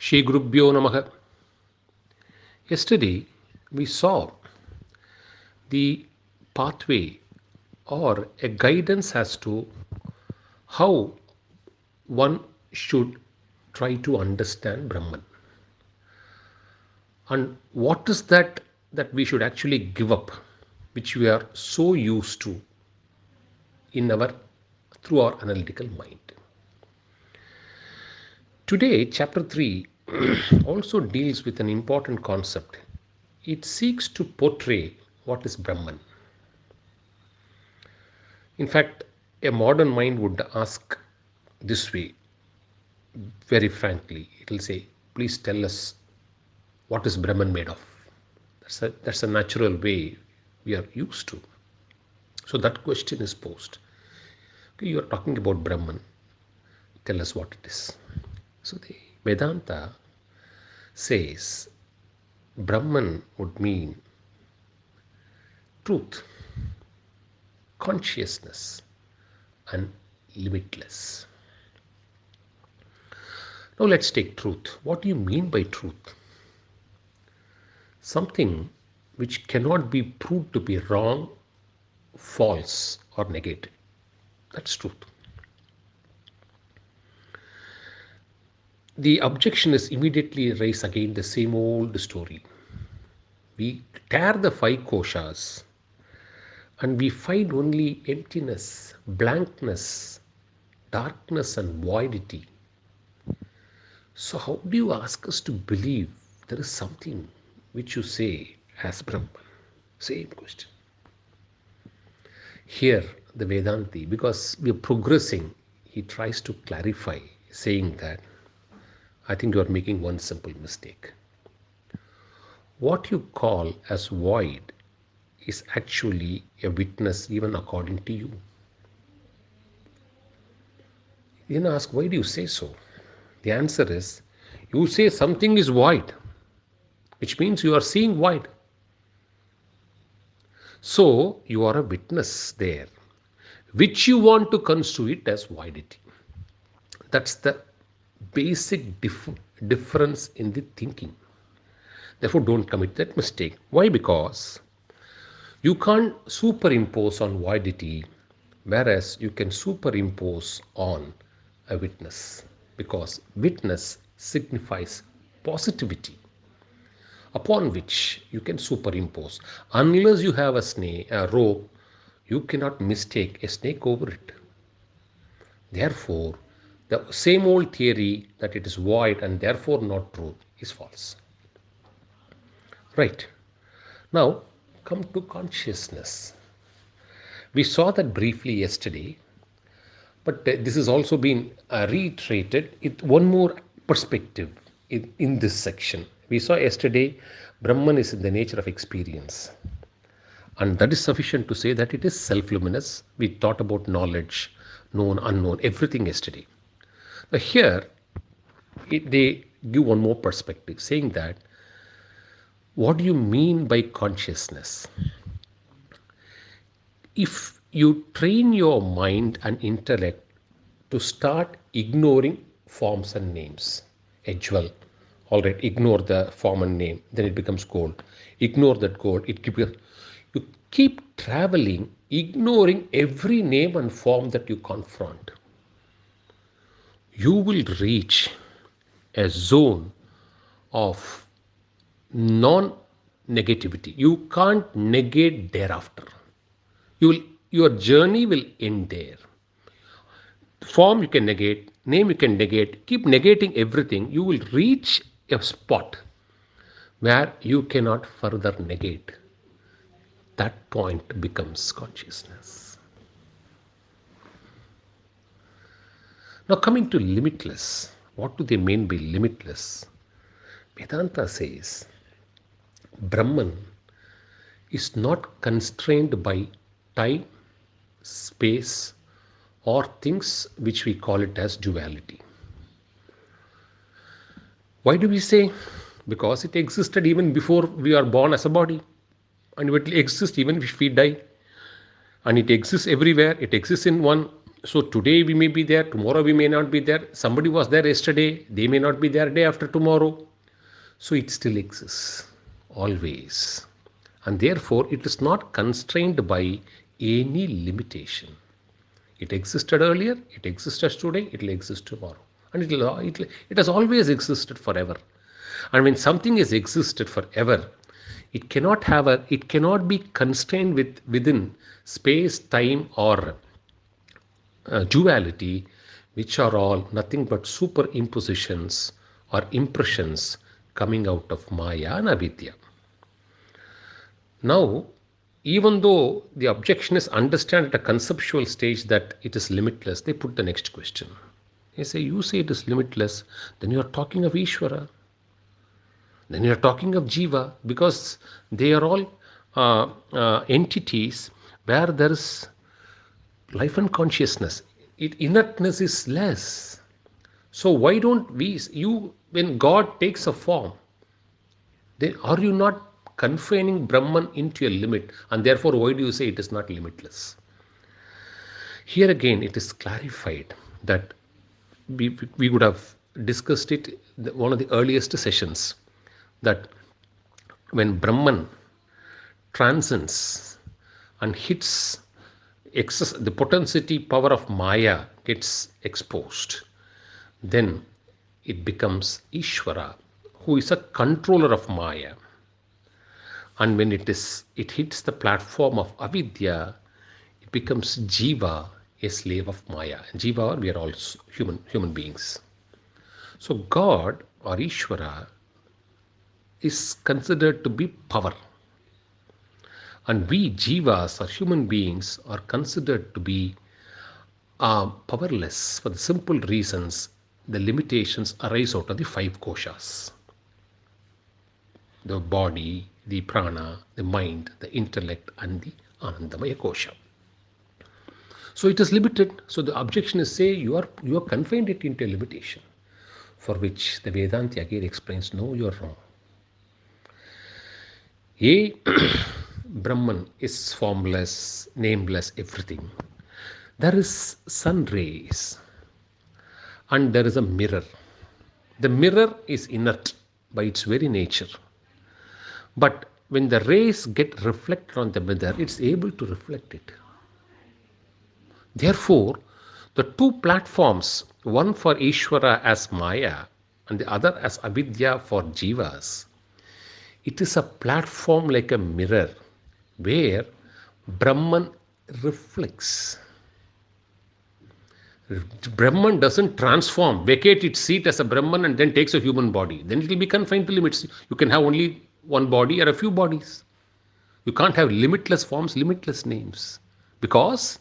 Shri Gurubhyo Namaha. Yesterday we saw the pathway or a guidance as to how one should try to understand Brahman. And what is that we should actually give up, which we are so used to through our analytical mind. Today, chapter 3 also deals with an important concept. It seeks to portray what is Brahman. In fact, a modern mind would ask this way, very frankly. It will say, please tell us what is Brahman made of. That's a natural way we are used to. So that question is posed. Okay, you are talking about Brahman. Tell us what it is. So the Vedanta says Brahman would mean truth, consciousness, and limitless. Now let's take truth. What do you mean by truth? Something which cannot be proved to be wrong, false, or negated. That's truth. The objection is immediately raised again the same old story. We tear the five koshas and we find only emptiness, blankness, darkness, and voidity. So how do you ask us to believe there is something which you say as Brahman? Same question. Here the Vedanti, because we are progressing, he tries to clarify, saying that I think you are making one simple mistake. What you call as void is actually a witness even according to you. You then ask, why do you say so? The answer is, you say something is void, which means you are seeing void. So you are a witness there, which you want to construe it as voidity. That's the basic difference in the thinking. Therefore, don't commit that mistake. Why? Because you can't superimpose on voidity, whereas you can superimpose on a witness, because witness signifies positivity upon which you can superimpose. Unless you have a rope, you cannot mistake a snake over it. Therefore, the same old theory that it is void and therefore not truth is false. Right. Now, come to consciousness. We saw that briefly yesterday, but this has also been reiterated with one more perspective in this section. We saw yesterday, Brahman is in the nature of experience. And that is sufficient to say that it is self-luminous. We taught about knowledge, known, unknown, everything yesterday. Now here, they give one more perspective, saying that, what do you mean by consciousness? If you train your mind and intellect to start ignoring forms and names, a jewel, all right, ignore the form and name, then it becomes gold. Ignore that gold, you keep traveling, ignoring every name and form that you confront. You will reach a zone of non-negativity. You can't negate thereafter. Your journey will end there. Form you can negate, name you can negate, keep negating everything. You will reach a spot where you cannot further negate. That point becomes consciousness. Now coming to limitless, what do they mean by limitless? Vedanta says Brahman is not constrained by time, space, or things which we call it as duality. Why do we say? Because it existed even before we are born as a body, and it will exist even if we die. And it exists everywhere. It exists in one So today we may be there, tomorrow we may not be there. Somebody was there yesterday, they may not be there day after tomorrow. So it still exists, always. And therefore it is not constrained by any limitation. It existed earlier, it exists today, it will exist tomorrow. And it has always existed forever. And when something has existed forever, it cannot be constrained within space, time, or duality, which are all nothing but superimpositions or impressions coming out of Maya and Avidya. Now, even though the objection is understand at a conceptual stage that it is limitless, they put the next question. They say, you say it is limitless, then you are talking of Ishvara. Then you are talking of Jiva, because they are all entities where there is life and consciousness. Inertness is less. So why don't when God takes a form, then are you not confining Brahman into a limit? And therefore, why do you say it is not limitless? Here again, it is clarified that we would have discussed it in one of the earliest sessions, that when Brahman transcends and hits the potentiality power of Maya gets exposed, then it becomes Ishvara, who is a controller of Maya. And when it hits the platform of Avidya, it becomes Jiva, a slave of Maya. Jiva, we are all human beings. So God or Ishvara is considered to be power. And we Jivas or human beings are considered to be powerless for the simple reasons the limitations arise out of the 5 koshas. The body, the prana, the mind, the intellect, and the Anandamaya kosha. So it is limited. So the objection is, say you are confined it into a limitation, for which the Vedanta again explains, no, you are wrong. Brahman is formless, nameless, everything. There is sun rays and there is a mirror. The mirror is inert by its very nature. But when the rays get reflected on the mirror, it's able to reflect it. Therefore, the 2 platforms, one for Ishvara as Maya and the other as Avidya for Jivas, it is a platform like a mirror where Brahman reflects. Brahman doesn't transform, vacate its seat as a Brahman and then takes a human body. Then it will be confined to limits. You can have only one body or a few bodies. You can't have limitless forms, limitless names, because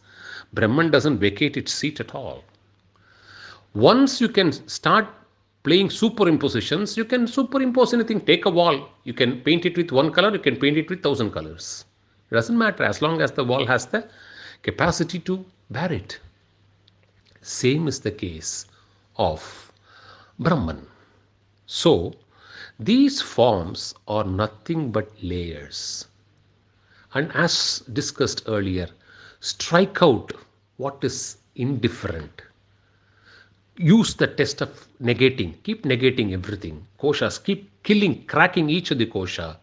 Brahman doesn't vacate its seat at all. Once you can start playing superimpositions, you can superimpose anything. Take a wall, you can paint it with one color, you can paint it with 1,000 colors. It doesn't matter as long as the wall has the capacity to bear it. Same is the case of Brahman. So, these forms are nothing but layers. And as discussed earlier, strike out what is indifferent. Use the test of negating. Keep negating everything. Koshas, keep killing, cracking each of the kosha.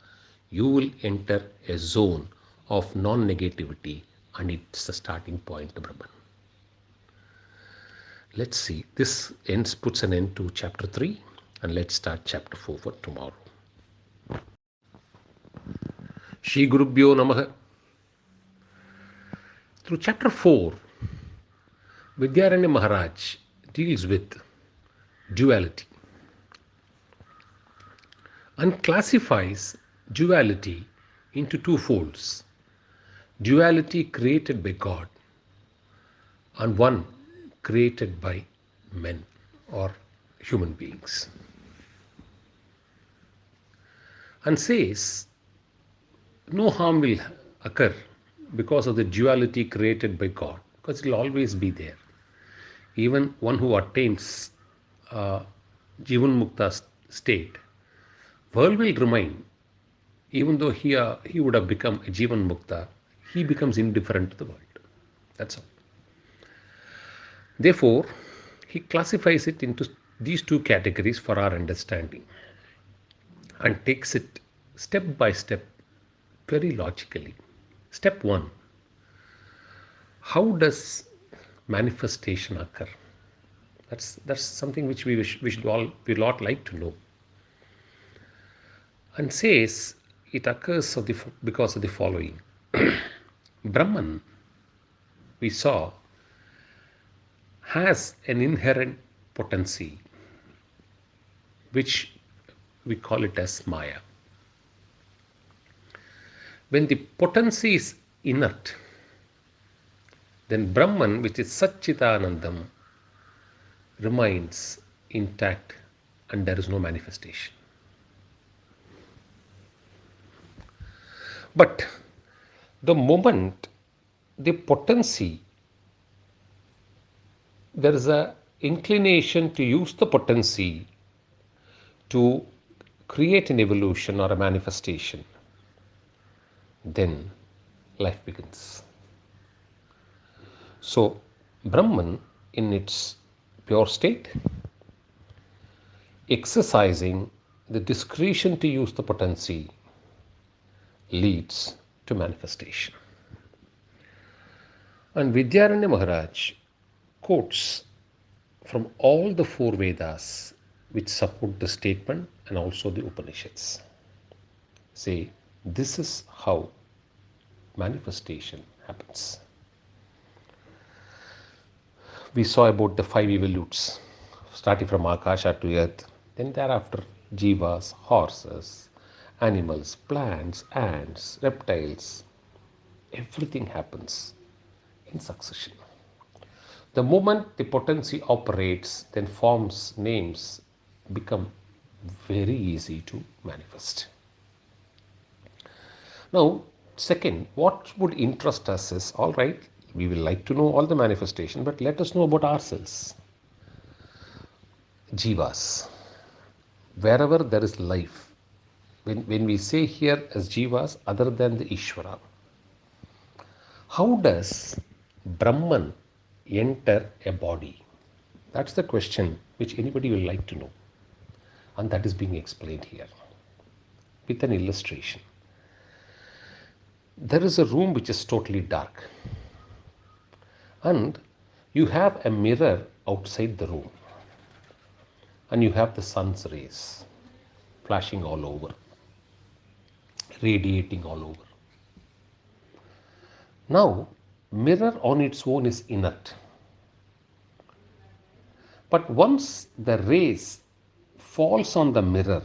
You will enter a zone of non-negativity, and it's the starting point to Brahman. Let's see. This puts an end to chapter 3, and let's start chapter 4 for tomorrow. Shri Gurubhyo Namaha. Through chapter 4, Vidyaranya Maharaj deals with duality and classifies duality into 2 folds. Duality created by God and one created by men or human beings. And says no harm will occur because of the duality created by God, because it will always be there. Even one who attains Jivan Mukta state, world will remain. Even though he would have become a Jivan Mukta, he becomes indifferent to the world. That's all. Therefore, he classifies it into these two categories for our understanding and takes it step by step very logically. Step 1: how does manifestation occur? That's something which we should all we lot like to know. And says it occurs because of the following. Brahman, we saw, has an inherent potency which we call it as Maya. When the potency is inert, then Brahman, which is Satchitanandam, remains intact and there is no manifestation. But the moment the potency, there is a inclination to use the potency to create an evolution or a manifestation, then life begins. So Brahman in its pure state, exercising the discretion to use the potency, leads to manifestation. And Vidyaranya Maharaj quotes from all the four Vedas which support the statement and also the Upanishads. Say, this is how manifestation happens. We saw about the 5 evolutes, starting from Akasha to Earth, then thereafter Jivas, horses, animals, plants, ants, reptiles. Everything happens in succession. The moment the potency operates, then forms, names become very easy to manifest. Now, second, what would interest us is, all right, we will like to know all the manifestation, but let us know about ourselves. Jivas. Wherever there is life, when we say here as Jivas, other than the Ishvara, how does Brahman enter a body? That's the question which anybody will like to know. And that is being explained here with an illustration. There is a room which is totally dark, and you have a mirror outside the room, and you have the sun's rays flashing all over, radiating all over. Now, mirror on its own is inert, but once the rays falls on the mirror,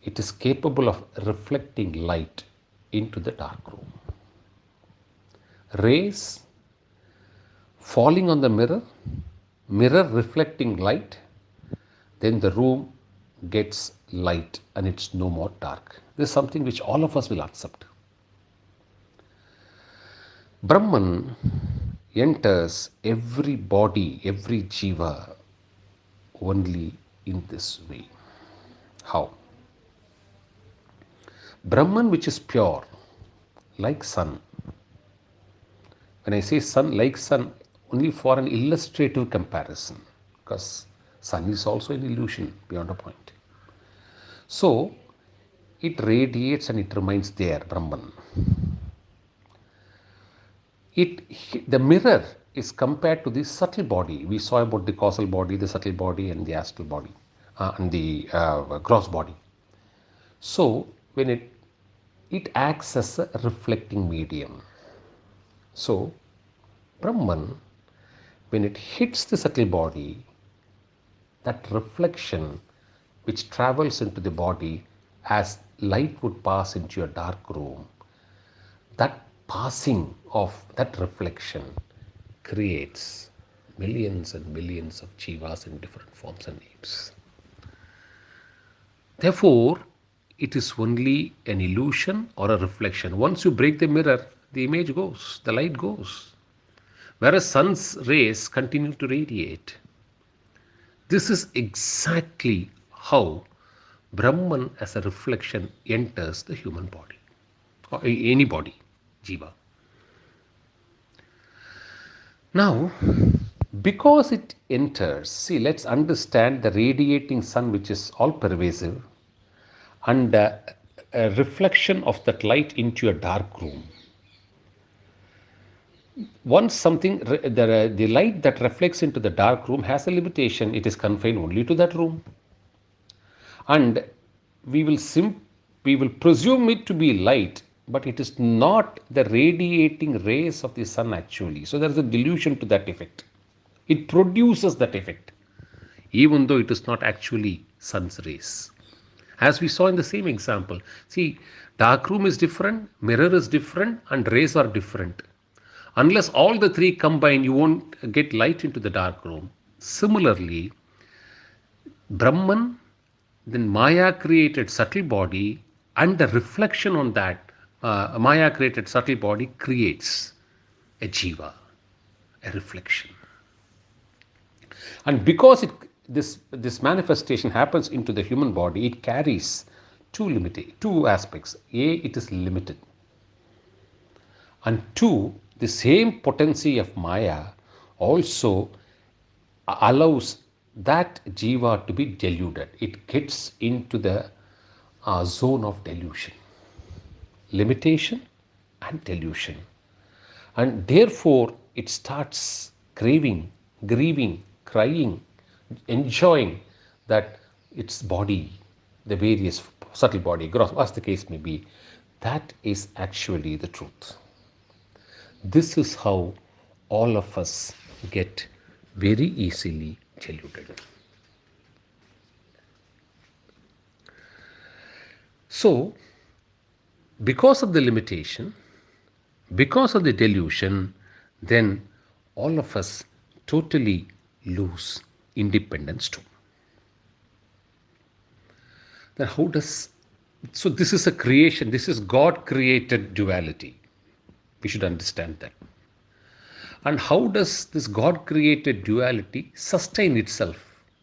it is capable of reflecting light into the dark room. Rays falling on the mirror, mirror reflecting light, then the room gets light and it's no more dark. This is something which all of us will accept. Brahman enters every body, every jiva only in this way. How? Brahman, which is pure, like sun. When I say sun, like sun, only for an illustrative comparison, because sun is also an illusion beyond a point. So, it radiates and it remains there, Brahman. The mirror is compared to the subtle body. We saw about the causal body, the subtle body, and the astral body, and the gross body. So, when it acts as a reflecting medium. So, Brahman, when it hits the subtle body, that reflection which travels into the body as light would pass into a dark room, that passing of that reflection creates millions and millions of jivas in different forms and names. Therefore, it is only an illusion or a reflection. Once you break the mirror, the image goes, the light goes. Whereas sun's rays continue to radiate. This is exactly how Brahman as a reflection enters the human body, or any body, jiva. Now, Because it enters, see, let's understand the radiating sun, which is all pervasive, and a reflection of that light into a dark room. Once something, the light that reflects into the dark room has a limitation, it is confined only to that room. And we will we will presume it to be light, but it is not the radiating rays of the sun actually. So there is a delusion to that effect. It produces that effect, even though it is not actually sun's rays. As we saw in the same example, see, dark room is different, mirror is different, and rays are different. Unless all the three combine, you won't get light into the dark room. Similarly, Brahman, then Maya created subtle body, and the reflection on that Maya created subtle body creates a Jiva, a reflection. And because this manifestation happens into the human body, it carries two aspects. A, it is limited. And two, the same potency of Maya also allows that Jiva to be deluded. It gets into the zone of delusion, limitation and delusion. And therefore, it starts craving, grieving, crying, enjoying that its body, the various subtle body, gross, as the case may be, that is actually the truth. This is how all of us get very easily deluded. So, because of the limitation, because of the delusion, then all of us totally lose independence too. Then how does, so this is a creation, this is God created duality. We should understand that. And how does this God created duality sustain itself?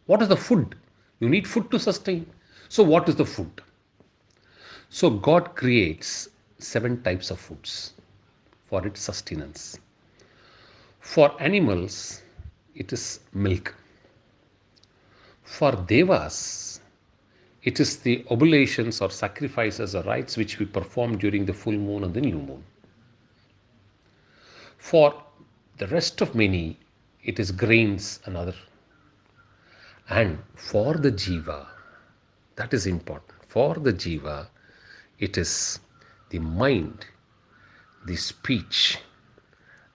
What is the food? You need food to sustain. So what is the food? So God creates 7 types of foods for its sustenance. For animals, it is milk. For devas, it is the oblations or sacrifices or rites which we perform during the full moon and the new moon. For the rest of many, it is grains and other. And for the Jiva, that is important. For the Jiva, it is the mind, the speech,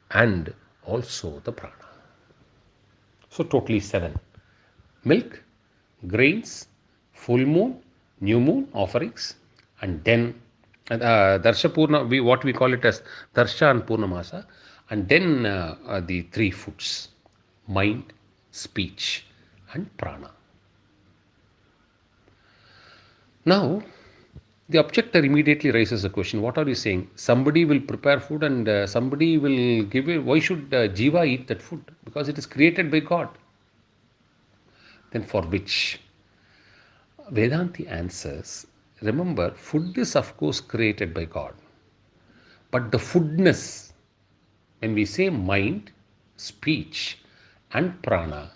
and also the prana. So totally 7. Milk, grains, full moon, new moon offerings, and then Darsha Purna, what we call it as Darsha and Purnamasa, and then the 3 foods, mind, speech, and prana. Now, the objector immediately raises a question. What are you saying? Somebody will prepare food and somebody will give it. Why should Jiva eat that food? Because it is created by God. Then for which? Vedanti answers, remember, food is of course created by God. But the foodness, when we say mind, speech, and prana,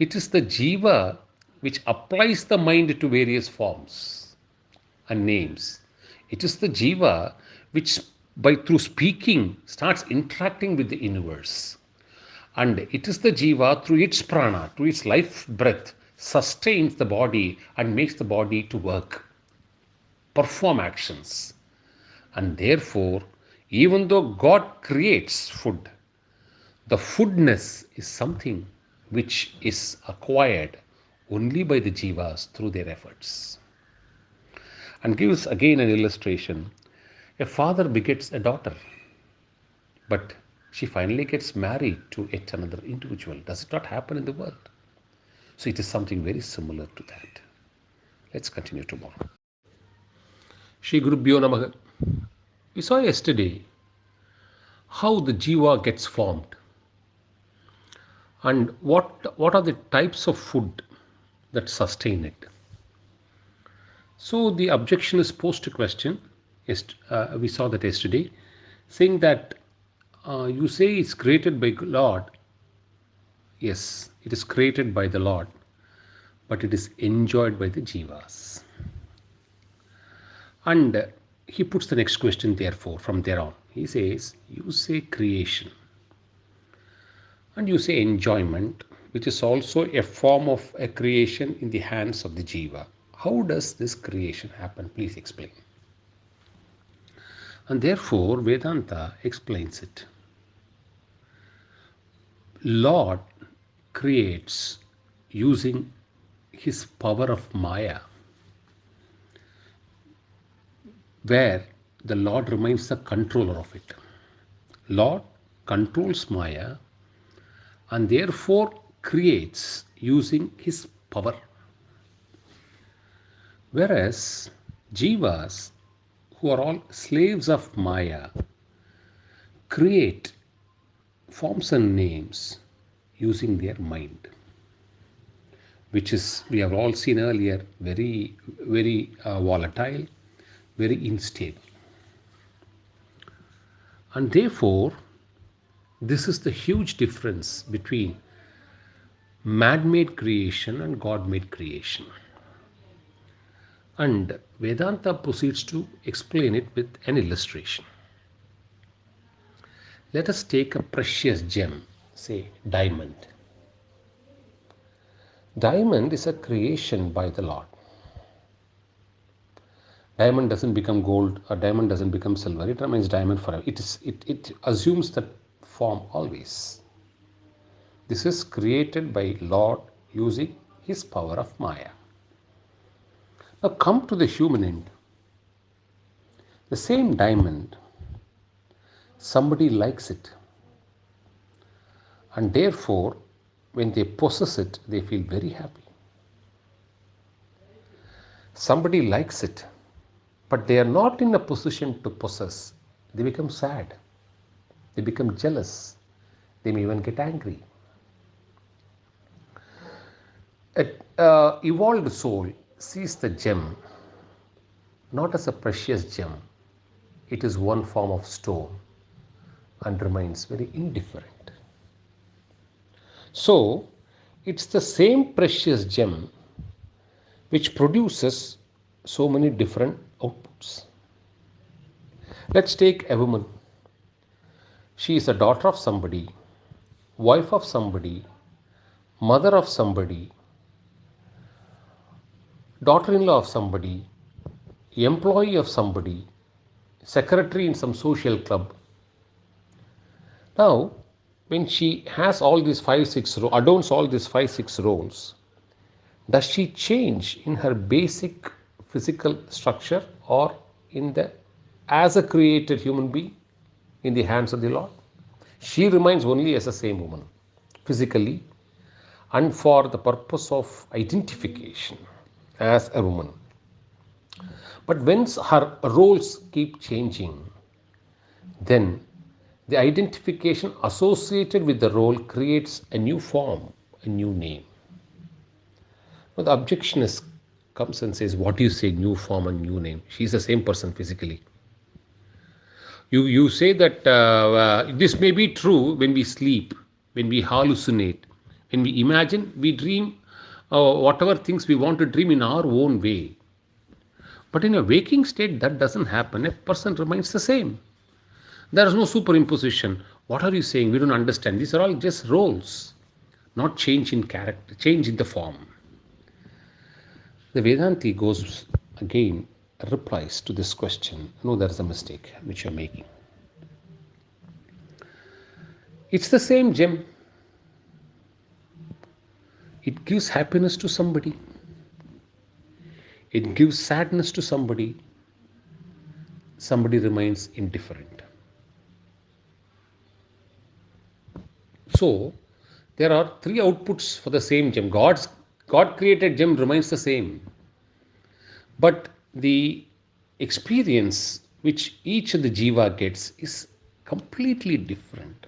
it is the Jiva which applies the mind to various forms and names. It is the Jiva which, through speaking, starts interacting with the universe. And it is the Jiva, through its prana, through its life breath, sustains the body and makes the body to work, perform actions. And therefore, even though God creates food, the foodness is something which is acquired only by the Jivas through their efforts. And gives again an illustration. A father begets a daughter, but she finally gets married to yet another individual. Does it not happen in the world? So it is something very similar to that. Let's continue tomorrow. Shri Gurubhyo Namaha. We saw yesterday how the Jiva gets formed and what are the types of food that sustain it. So the objection is posed to question. We saw that yesterday, saying that you say it's created by Lord, Yes, it is created by the Lord, but it is enjoyed by the Jivas. And he puts the next question, therefore, from there on. He says, you say creation and you say enjoyment, which is also a form of a creation in the hands of the Jiva. How does this creation happen? Please explain. And therefore, Vedanta explains it. Lord creates using his power of Maya, where the Lord remains the controller of it. Lord controls Maya and therefore creates using his power. Whereas Jivas, who are all slaves of Maya, create forms and names using their mind, which is, we have all seen earlier, very volatile, very unstable. And therefore, this is the huge difference between man-made creation and God-made creation. And Vedanta proceeds to explain it with an illustration. Let us take a precious gem, say diamond. Diamond is a creation by the Lord. Diamond doesn't become gold or diamond doesn't become silver. It remains diamond forever. It assumes that form always. This is created by Lord using his power of Maya. Now come to the human end. The same diamond, somebody likes it. And therefore, when they possess it, they feel very happy. Somebody likes it, but they are not in a position to possess. They become sad. They become jealous. They may even get angry. An evolved soul sees the gem not as a precious gem. It is one form of stone and remains very indifferent. So, it's the same precious gem which produces so many different outputs. Let's take a woman. She is a daughter of somebody, wife of somebody, mother of somebody, daughter-in-law of somebody, employee of somebody, secretary in some social club. Now, when she has all these adorns all these 5-6 roles, does she change in her basic physical structure or in the as a created human being in the hands of the Lord? She remains only as the same woman physically and for the purpose of identification as a woman. But when her roles keep changing, then the identification associated with the role creates a new form, a new name. Now the objectionist comes and says, what do you say, new form and new name? She's the same person physically. You say that this may be true when we sleep, when we hallucinate, when we imagine, we dream whatever things we want to dream in our own way. But in a waking state, that doesn't happen. A person remains the same. There is no superimposition. What are you saying? We don't understand. These are all just roles, not change in character, change in the form. The Vedanti goes again, replies to this question. No, there is a mistake which you are making. It's the same gem. It gives happiness to somebody. It gives sadness to somebody. Somebody remains indifferent. So, there are 3 outputs for the same gem. God created gem remains the same. But the experience which each of the jiva gets is completely different.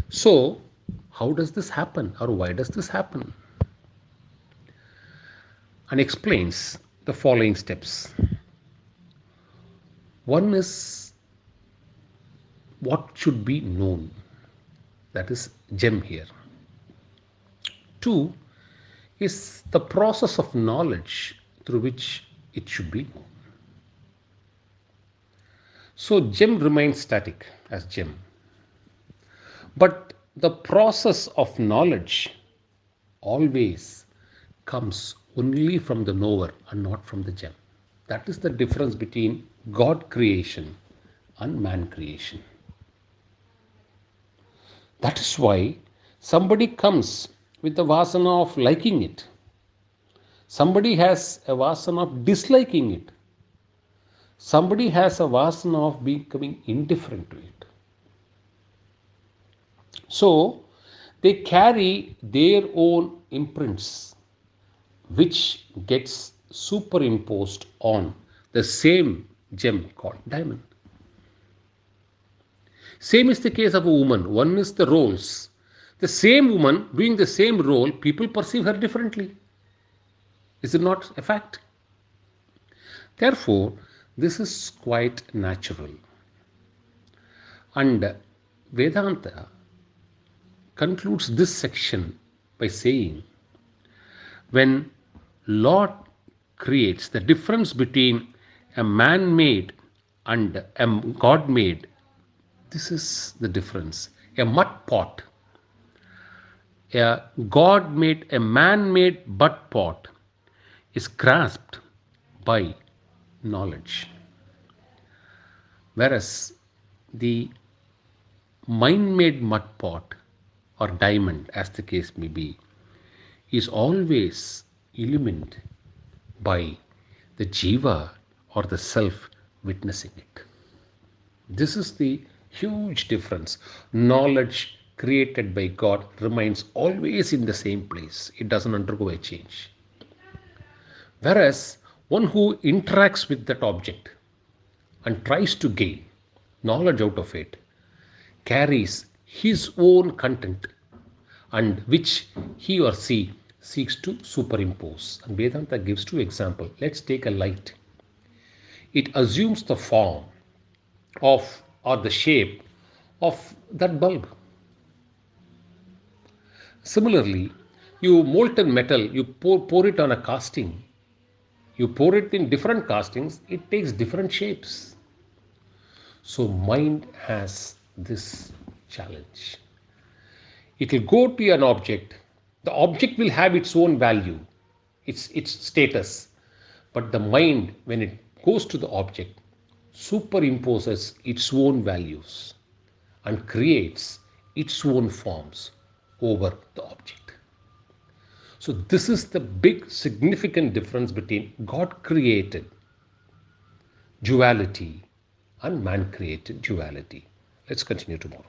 So, how does this happen or why does this happen? And explains the following steps. One is what should be known. That is gem here. Two is the process of knowledge through which it should be known. So gem remains static as gem. But the process of knowledge always comes only from the knower and not from the gem. That is the difference between God creation and man creation. That is why somebody comes with the vasana of liking it. Somebody has a vasana of disliking it. Somebody has a vasana of becoming indifferent to it. So they carry their own imprints, which gets superimposed on the same gem called diamond. Same is the case of a woman. One is the roles. The same woman doing the same role, people perceive her differently. Is it not a fact? Therefore, this is quite natural. And Vedanta concludes this section by saying, when Lord creates the difference between a man-made and a God-made, this is the difference. A mud pot, a God-made, a man-made mud pot is grasped by knowledge. Whereas the mind-made mud pot or diamond, as the case may be, is always illumined by the Jiva or the self witnessing it. This is the huge difference. Knowledge created by God remains always in the same place. It doesn't undergo a change. Whereas one who interacts with that object and tries to gain knowledge out of it carries his own content and which he or she seeks to superimpose. And Vedanta gives two examples. Let's take a light. It assumes the form of or the shape of that bulb. Similarly, you molten metal, you pour it on a casting. You pour it in different castings, it takes different shapes. So mind has this challenge. It will go to an object. The object will have its own value, its status. But the mind, when it goes to the object, superimposes its own values and creates its own forms over the object. So this is the big significant difference between God created duality and man created duality. Let's continue tomorrow.